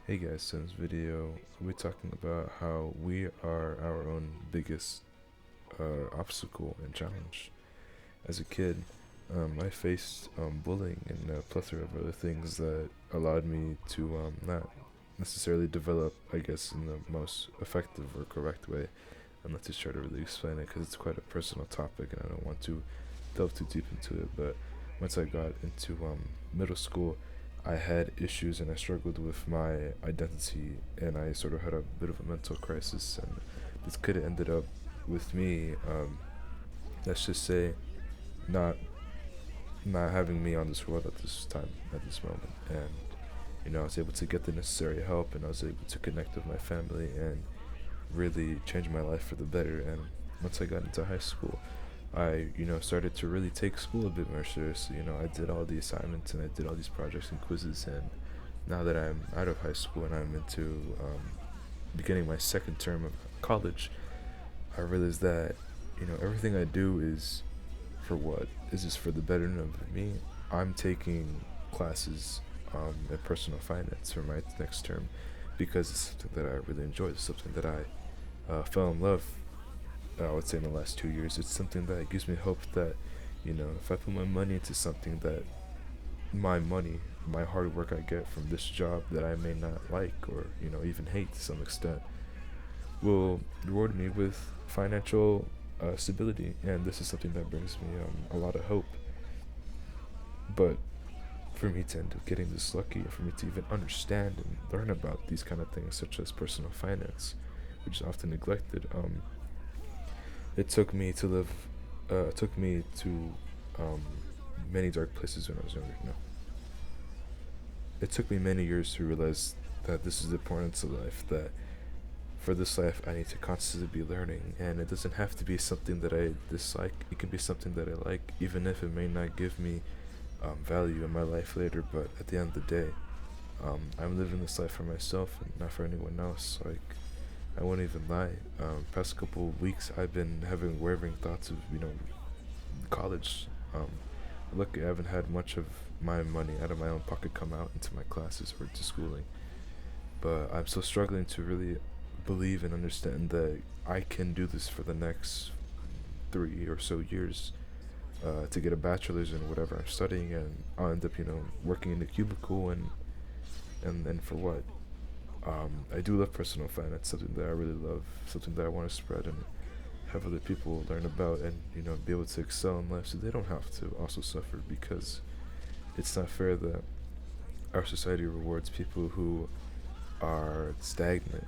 Hey guys, so in this video, we'll be talking about how we are our own biggest obstacle and challenge. As a kid, I faced bullying and a plethora of other things that allowed me to not necessarily develop, I guess, in the most effective or correct way. I'm not too sure to really explain it because it's quite a personal topic and I don't want to delve too deep into it. But once I got into middle school, I had issues and I struggled with my identity and I sort of had a bit of a mental crisis. And this could have ended up with me, let's just say, not not having me on this world at this time, at this moment. And I was able to get the necessary help and I was able to connect with my family and really changed my life for the better. And once I got into high school, I, started to really take school a bit more seriously. I did all the assignments and I did all these projects and quizzes. And now that I'm out of high school and I'm into beginning my second term of college, I realized that, everything I do is for what? Is this for the betterment of me? I'm taking classes in personal finance for my next term because it's something that I really enjoy. It's something that I fell in love. I would say in the last 2 years, it's something that gives me hope that, if I put my money into something that my money, my hard work I get from this job that I may not like or even hate to some extent, will reward me with financial stability, and this is something that brings me a lot of hope. But for me to end up getting this lucky, and for me to even understand and learn about these kind of things, such as personal finance, which is often neglected, it took me to live. It took me to um, many dark places when I was younger. No, it took me many years to realize that this is the importance of life. That for this life, I need to constantly be learning, and it doesn't have to be something that I dislike. It can be something that I like, even if it may not give me value in my life later. But at the end of the day, I'm living this life for myself and not for anyone else. Like, I won't even lie. Past couple of weeks, I've been having wavering thoughts of college. Um, Look, I haven't had much of my money out of my own pocket come out into my classes or to schooling, but I'm still struggling to really believe and understand that I can do this for the next 3 or so years to get a bachelor's in whatever I'm studying, and I'll end up, working in a cubicle and for what? I do love personal finance, something that I really love, something that I want to spread and have other people learn about and be able to excel in life so they don't have to also suffer because it's not fair that our society rewards people who are stagnant,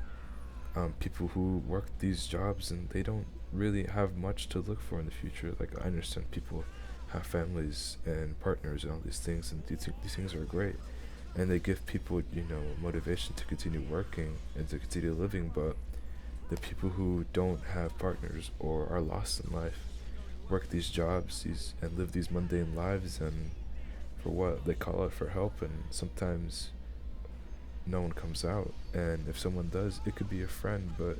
people who work these jobs and they don't really have much to look for in the future. Like, I understand people have families and partners and all these things, and these things are great, and they give people motivation to continue working and to continue living. But the people who don't have partners or are lost in life work these jobs and live these mundane lives, and for what? They call out for help and sometimes no one comes out, and if someone does, it could be a friend. But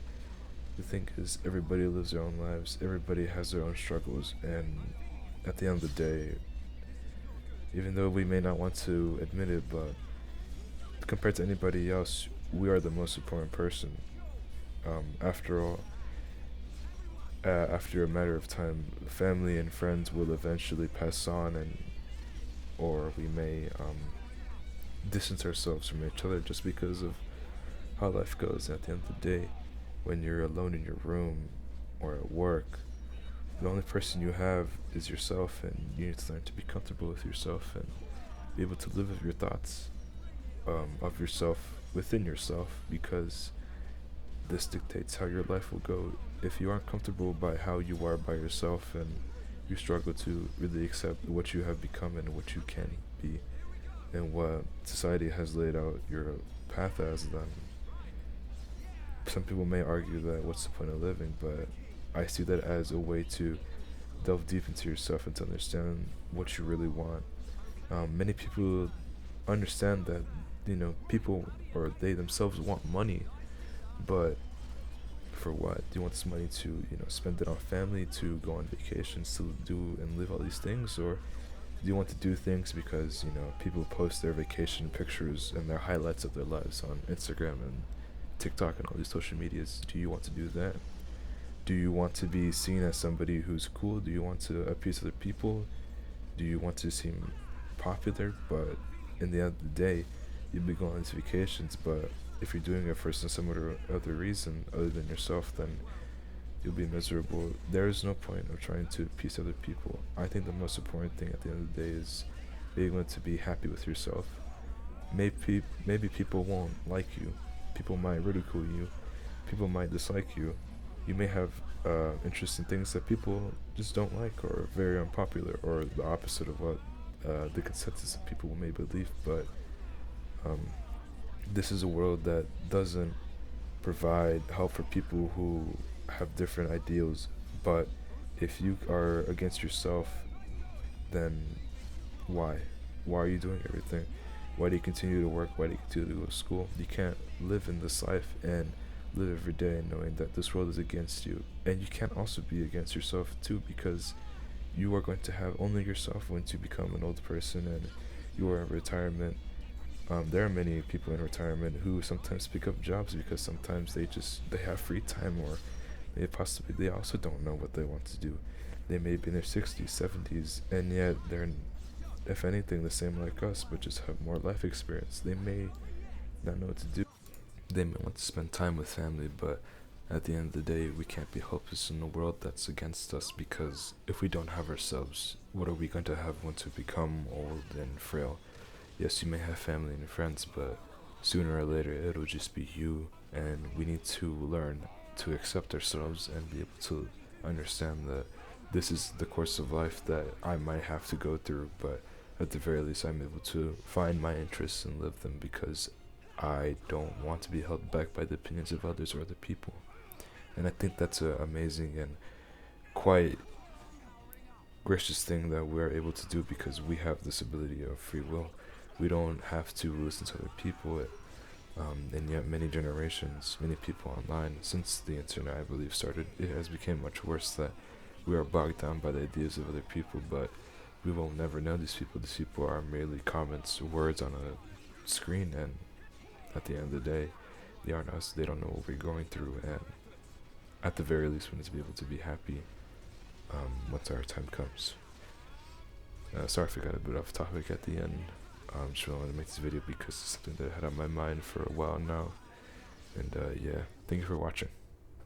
the thing is, everybody lives their own lives, everybody has their own struggles, and at the end of the day, even though we may not want to admit it, but compared to anybody else, we are the most important person. After all, after a matter of time, family and friends will eventually pass on, and or we may distance ourselves from each other just because of how life goes. At the end of the day, when you're alone in your room or at work, the only person you have is yourself, and you need to learn to be comfortable with yourself and be able to live with your thoughts of yourself within yourself, because this dictates how your life will go. If you aren't comfortable by how you are by yourself and you struggle to really accept what you have become and what you can be and what society has laid out your path as, then some people may argue that what's the point of living, but I see that as a way to delve deep into yourself and to understand what you really want. Many people understand that people or they themselves want money, but for what? Do you want this money to spend it on family, to go on vacations, to do and live all these things, or Do you want to do things because, people post their vacation pictures and their highlights of their lives on Instagram and TikTok and all these social medias? Do you want to do that? Do you want to be seen as somebody who's cool? Do you want to appease other people? Do you want to seem popular? But in the end of the day, you'll be going on these vacations, but if you're doing it for some other reason other than yourself, then you'll be miserable. There is no point of trying to appease other people. I think the most important thing at the end of the day is being able to be happy with yourself. Maybe people won't like you. People might ridicule you. People might dislike you. You may have interesting things that people just don't like or are very unpopular or the opposite of what the consensus of people may believe. But um, this is a world that doesn't provide help for people who have different ideals. But if you are against yourself, then why? Why are you doing everything? Why do you continue to work? Why do you continue to go to school? You can't live in this life and live every day knowing that this world is against you. And you can't also be against yourself too, because you are going to have only yourself once you become an old person and you are in retirement. There are many people in retirement who sometimes pick up jobs because sometimes they have free time, or they also don't know what they want to do. They may be in their 60s, 70s, and yet they're, if anything, the same like us, but just have more life experience. They may not know what to do. They may want to spend time with family, but at the end of the day, we can't be hopeless in a world that's against us, because if we don't have ourselves, what are we going to have once we become old and frail? Yes, you may have family and friends, but sooner or later it'll just be you, and we need to learn to accept ourselves and be able to understand that this is the course of life that I might have to go through, but at the very least I'm able to find my interests and live them, because I don't want to be held back by the opinions of others or other people. And I think that's an amazing and quite gracious thing that we're able to do, because we have this ability of free will. We don't have to listen to other people. And yet many generations, many people online, since the internet I believe started, it has become much worse that we are bogged down by the ideas of other people, but we will never know these people. These people are merely comments, words on a screen, and at the end of the day, they aren't us. They don't know what we're going through, and at the very least, we need to be able to be happy once our time comes. Sorry if I got a bit off topic at the end. I'm just wanted to make this video because it's something that I had on my mind for a while now. And yeah, thank you for watching.